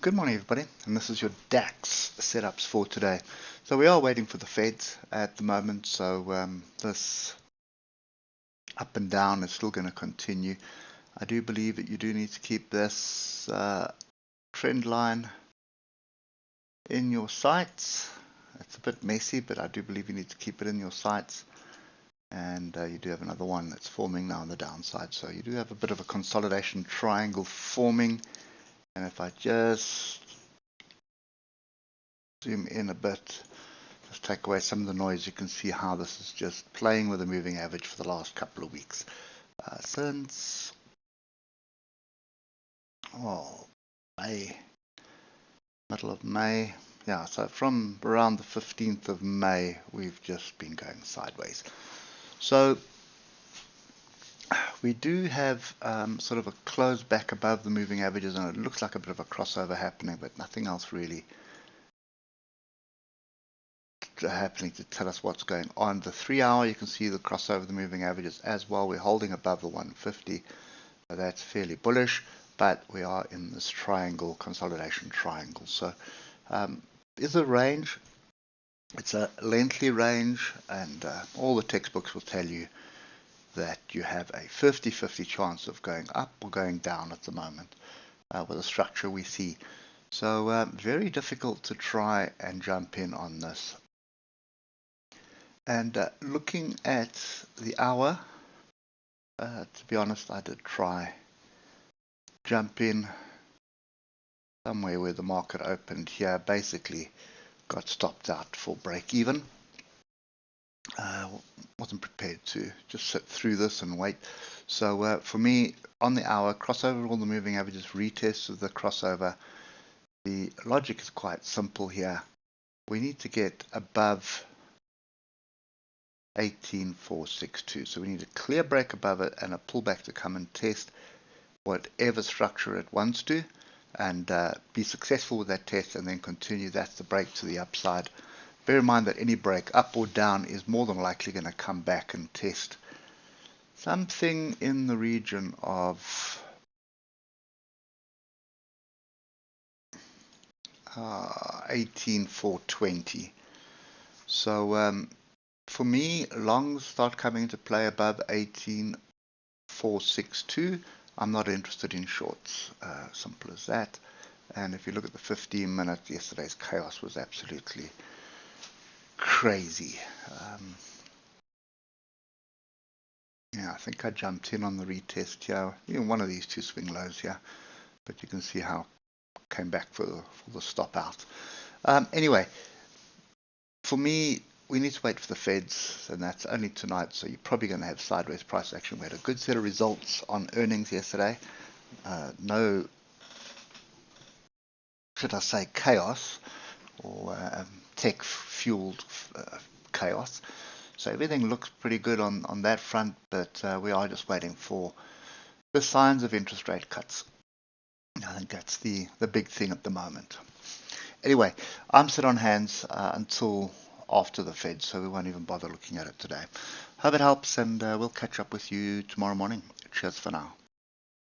Good morning, everybody, and this is your DAX setups for today. So we are waiting for the Feds at the moment, so this up and down is still going to continue. I do believe that you do need to keep this trend line in your sights. It's a bit messy, but I do believe you need to keep it in your sights. And you do have another one that's forming now on the downside, so you do have a bit of a consolidation triangle forming. And if I just zoom in a bit, just take away some of the noise, you can see how this is just playing with the moving average for the last couple of weeks. Since May, middle of May, yeah, so from around the 15th of May, we've just been going sideways. So we do have sort of a close back above the moving averages, and it looks like a bit of a crossover happening, but nothing else really happening to tell us what's going on. The 3 hour, you can see the crossover, the moving averages as well. We're holding above the 150, so that's fairly bullish, but we are in this triangle, consolidation triangle. So is a range, it's a lengthy range, and all the textbooks will tell you that you have a 50-50 chance of going up or going down at the moment with the structure we see. So very difficult to try and jump in on this. And looking at the hour, to be honest, I did try jump in somewhere where the market opened here, basically got stopped out for break even. Wasn't prepared to just sit through this and wait. So for me, on the hour, crossover all the moving averages, retest of the crossover. The logic is quite simple here. We need to get above 18,462. So we need a clear break above it and a pullback to come and test whatever structure it wants to, and be successful with that test and then continue. That's the break to the upside. Bear in mind that any break up or down is more than likely going to come back and test something in the region of 18,420. So for me, longs start coming into play above 18,462. I'm not interested in shorts. Simple as that. And if you look at the 15 minutes, yesterday's chaos was absolutely crazy. Yeah, I think I jumped in on the retest here. Even one of these two swing lows here, but you can see how it came back for the stop out. Anyway, for me, we need to wait for the Feds, and that's only tonight, so you're probably going to have sideways price action. We had a good set of results on earnings yesterday. No, should I say, chaos or tech-fueled chaos. So everything looks pretty good on that front, but we are just waiting for the signs of interest rate cuts. I think that's the big thing at the moment. Anyway, I'm set on hands until after the Fed, so we won't even bother looking at it today. Hope it helps, and we'll catch up with you tomorrow morning. Cheers for now.